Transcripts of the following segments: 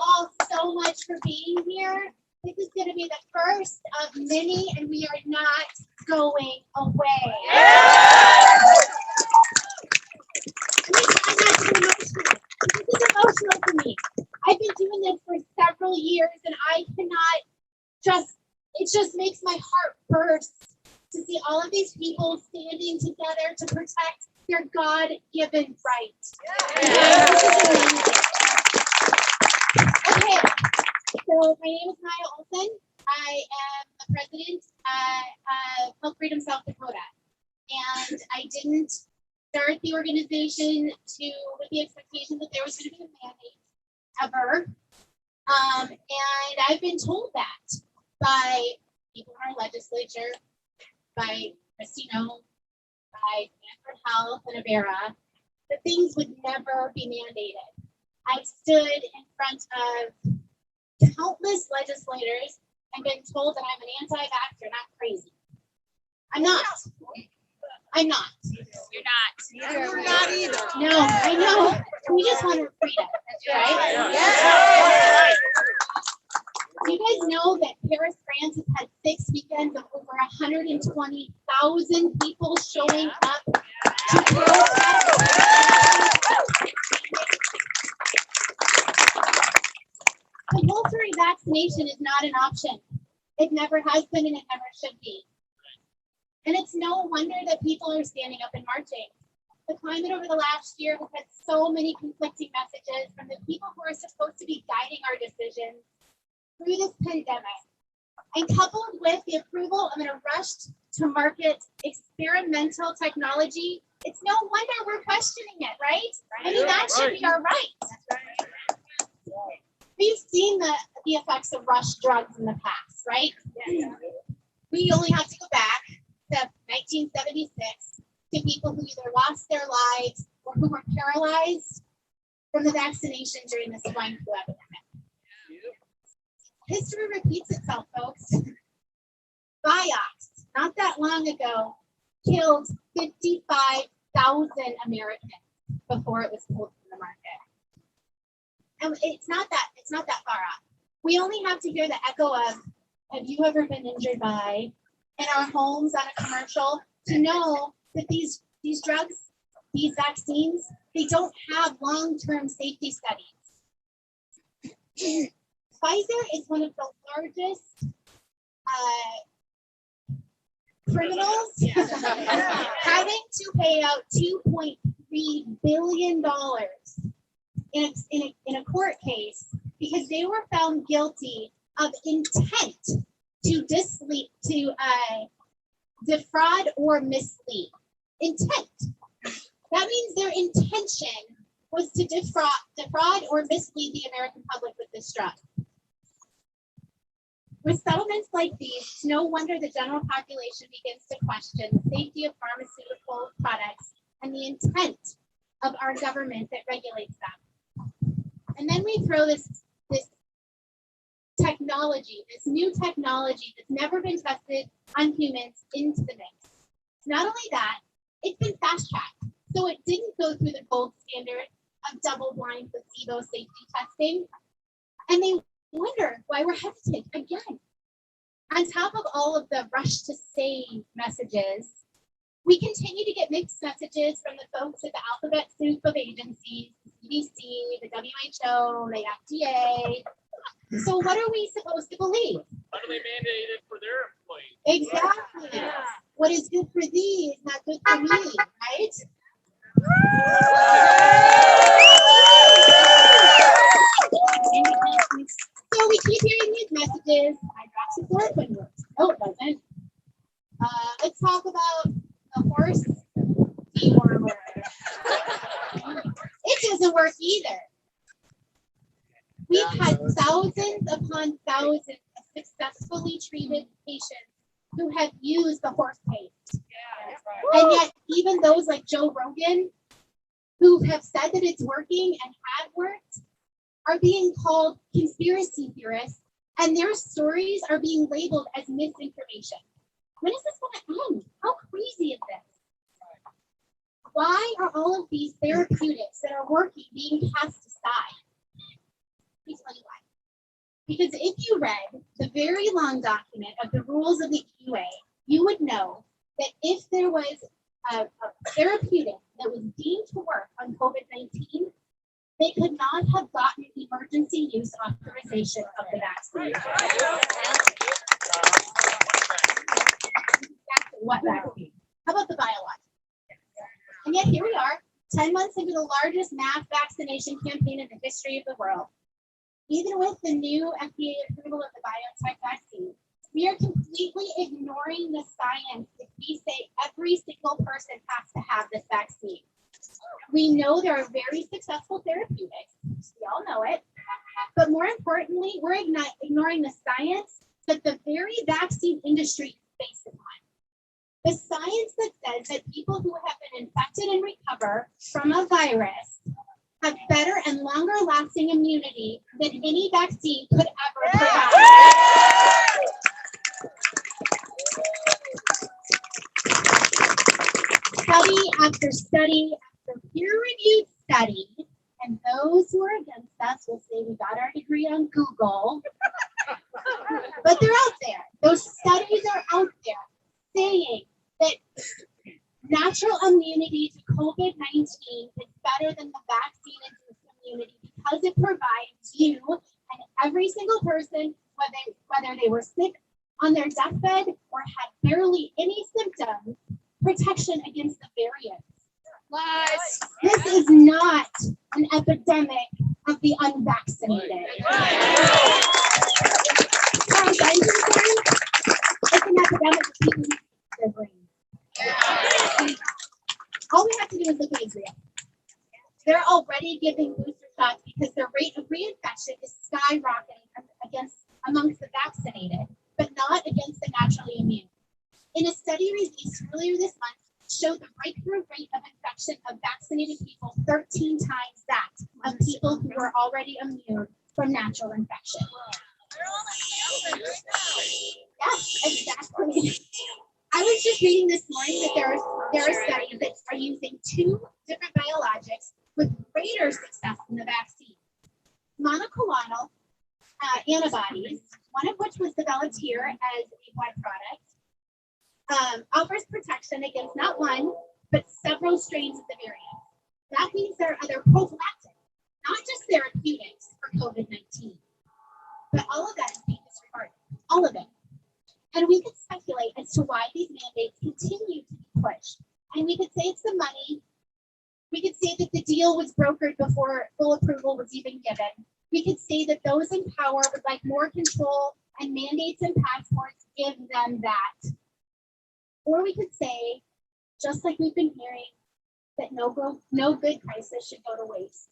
all so much for being here. This is going to be the first of many, and we are not going away. This is emotional for me. I've been doing this for several years, and I cannot it just makes my heart burst to see all of these people standing together to protect their God-given right. Okay, so my name is Maya Olson. I am the president of Health Freedom South Dakota, and I didn't start the organization with the expectation that there was going to be a mandate ever, and I've been told that by people in our legislature, by Christino, by Sanford Health and Avera, that things would never be mandated. I've stood in front of countless legislators and been told that I'm an anti-vaxxer, not crazy. I'm not. I'm not. You're not. You're not either. No, I know. We just want our freedom, right? Yeah. Do you guys know that Paris, France has had 6 weekends of over 120,000 people showing up to protest? Compulsory vaccination is not an option. It never has been and it never should be. And it's no wonder that people are standing up and marching. The climate over the last year has had so many conflicting messages from the people who are supposed to be guiding our decisions through this pandemic. And coupled with the approval of a rushed to market experimental technology, it's no wonder we're questioning it, right? I mean, that should be our right. We've seen the effects of rush drugs in the past, right? We only have to go back to 1976 to people who either lost their lives or who were paralyzed from the vaccination during the swine flu epidemic. History repeats itself, folks. Vioxx, not that long ago, killed 55,000 Americans before it was pulled from the market. And it's not that far off. We only have to hear the echo of, have you ever been injured by, in our homes on a commercial, to know that these drugs, these vaccines, they don't have long-term safety studies. Pfizer is one of the largest criminals, having to pay out $2.3 billion in a court case because they were found guilty of intent to defraud or mislead. Intent. That means their intention was to defraud or mislead the American public with this drug. With settlements like these, it's no wonder the general population begins to question the safety of pharmaceutical products and the intent of our government that regulates them. And then we throw this technology, this new technology that's never been tested on humans into the mix. Not only that, it's been fast-tracked, so it didn't go through the gold standard of double-blind placebo safety testing. And they wonder why we're hesitant again. On top of all of the rush to save messages, we continue to get mixed messages from the folks at the alphabet soup of agencies, the CDC, the WHO, the FDA. So what are we supposed to believe? How do they mandate it for their employees? Exactly. Yeah. What is good for thee is not good for me, right? So we keep hearing these messages. Hydroxychloroquine works. No, it doesn't. Let's talk about the horse dewormer. It doesn't work either. We've had thousands upon thousands of successfully treated patients who have used the horse paste. And yet, even those like Joe Rogan, who have said that it's working and had worked, are being called conspiracy theorists, and their stories are being labeled as misinformation. When is this going to end? How crazy is this? Why are all of these therapeutics that are working being cast aside? me tell you why. Because if you read the very long document of the rules of the EUA, you would know that if there was a therapeutic that was deemed to work on COVID-19, they could not have gotten emergency use authorization of the vaccine. Exactly what vaccine? How about the biologic? And yet here we are, 10 months into the largest mass vaccination campaign in the history of the world. Even with the new FDA approval of the BioNTech vaccine, we are completely ignoring the science if we say every single person has to have this vaccine. We know there are very successful therapeutics, we all know it, but more importantly, we're ignoring the science that the very vaccine industry is based upon. The science that says that people who have been infected and recover from a virus have better and longer lasting immunity than any vaccine could ever provide. Study after study after peer-reviewed study, and those who are against us will say we got our degree on Google, but they're out there. Those studies are out there saying that natural immunity to COVID-19 is better than the vaccine-induced immunity because it provides you and every single person, whether they were sick on their deathbed or had barely any symptoms, protection against the variants. Lies. This is not an epidemic of the unvaccinated. As far as I'm concerned, it's an epidemic of people who have their brains. All we have to do is look at Israel. They're already giving booster shots because their rate of reinfection is skyrocketing amongst the vaccinated, but not against the naturally immune. In a study released earlier this month, showed the breakthrough rate of infection of vaccinated people 13 times that of people who were already immune from natural infection. Yes, exactly. I was just reading this morning that there are studies that are using 2 different biologics with greater success than the vaccine. Monoclonal antibodies, one of which was developed here as a blood product, offers protection against not one, but several strains of the variant. That means there are other prophylactic, not just therapeutics for COVID-19. But all of that is being disregarded, all of it. And we could speculate as to why these mandates continue to be pushed. And we could say it's the money. We could say that the deal was brokered before full approval was even given. We could say that those in power would like more control and mandates and passports give them that. Or we could say, just like we've been hearing, that no good crisis should go to waste.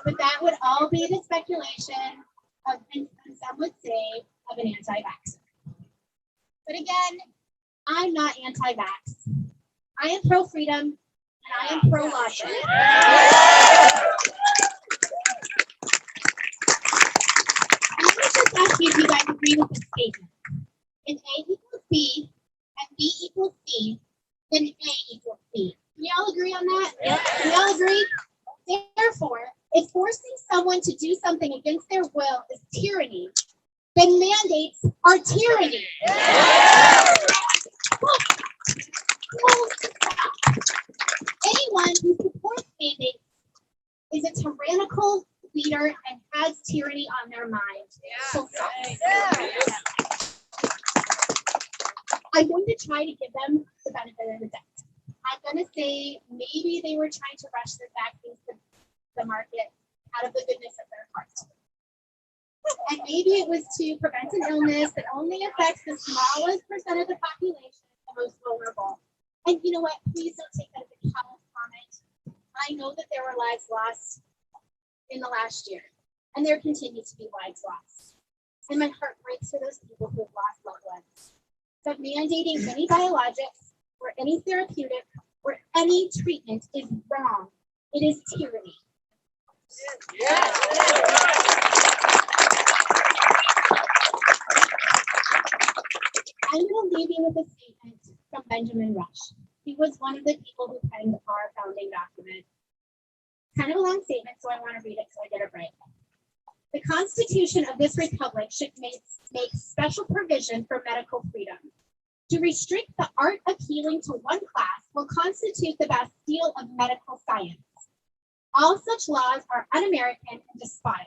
But that would all be the speculation of, and some would say, of an anti-vaxxer. But again, I'm not anti-vax. I am pro-freedom and I am pro-logic. And let me just ask you if you guys agree with this statement. If A equals B and B equals C, then A equals C. Can you all agree on that? Yeah. Can you all agree? Therefore, if forcing someone to do something against their will is tyranny, then mandates are tyranny. Yeah. Anyone who supports mandates is a tyrannical leader and has tyranny on their mind. Yeah. So I'm going to try to give them the benefit of the doubt. I'm going to say maybe they were trying to rush this vaccine to the market out of the goodness of their heart. And maybe it was to prevent an illness that only affects the smallest percent of the population, the most vulnerable. And you know what? Please don't take that as a callous comment. I know that there were lives lost in the last year, and there continue to be lives lost. And my heart breaks for those people who have lost loved ones. But mandating any biologics or any therapeutic or any treatment is wrong. It is tyranny. Yeah. I'm going to leave you with a statement from Benjamin Rush. He was one of the people who penned our founding document. Kind of a long statement, so I want to read it so I get it right. The Constitution of this republic should make special provision for medical freedom. To restrict the art of healing to one class will constitute the Bastille of medical science. All such laws are un-American and despotic.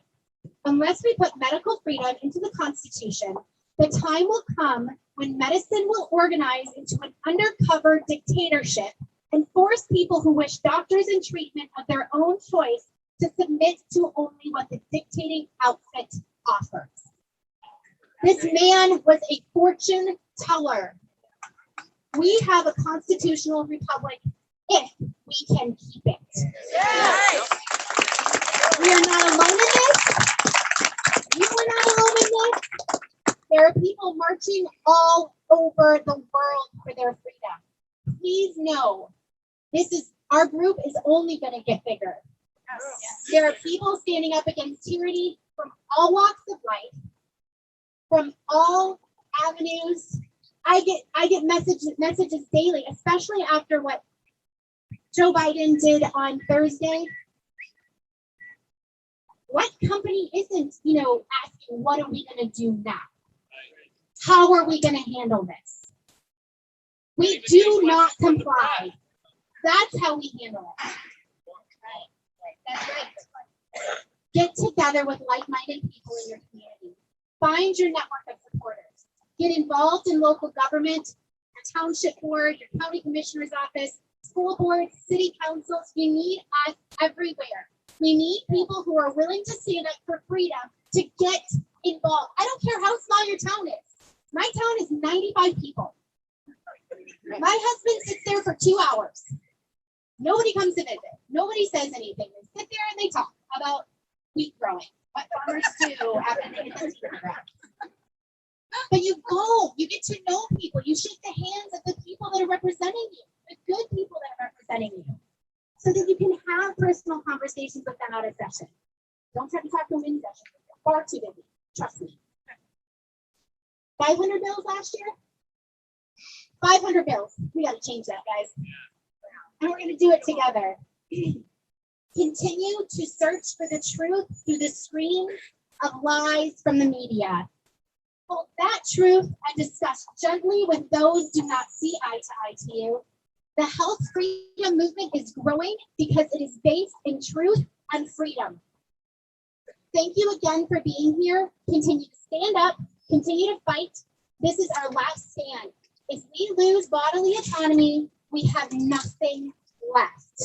Unless we put medical freedom into the Constitution, the time will come when medicine will organize into an undercover dictatorship and force people who wish doctors and treatment of their own choice to submit to only what the dictating outfit offers. This man was a fortune teller. We have a constitutional republic if we can keep it. Yes. We are not alone in this. You are not alone in this. There are people marching all over the world for their freedom. Please know, our group is only going to get bigger. There are people standing up against tyranny from all walks of life, from all avenues. I get messages daily, especially after what Joe Biden did on Thursday. What company isn't, asking, what are we going to do now? How are we going to handle this? We do not comply. That's how we handle it. That's right. Get together with like-minded people in your community. Find your network of supporters. Get involved in local government, your township board, your county commissioner's office, school boards, city councils. You need us everywhere. We need people who are willing to stand up for freedom to get involved. I don't care how small your town is. My town is 95 people. My husband sits there for 2 hours. Nobody comes to visit. Nobody says anything. They sit there and they talk about wheat growing, what farmers do after they get the ground. But you go, you get to know people. You shake the hands of the people that are representing you, the good people that are representing you, so that you can have personal conversations with them out of session. Don't try to talk to them in session. They're far too busy. Trust me. 500 bills last year? 500 bills. We got to change that, guys. And we're going to do it together. Continue to search for the truth through the screen of lies from the media. Hold that truth and discuss gently with those who do not see eye to eye to you. The health freedom movement is growing because it is based in truth and freedom. Thank you again for being here. Continue to stand up, continue to fight. This is our last stand. If we lose bodily autonomy, we have nothing left.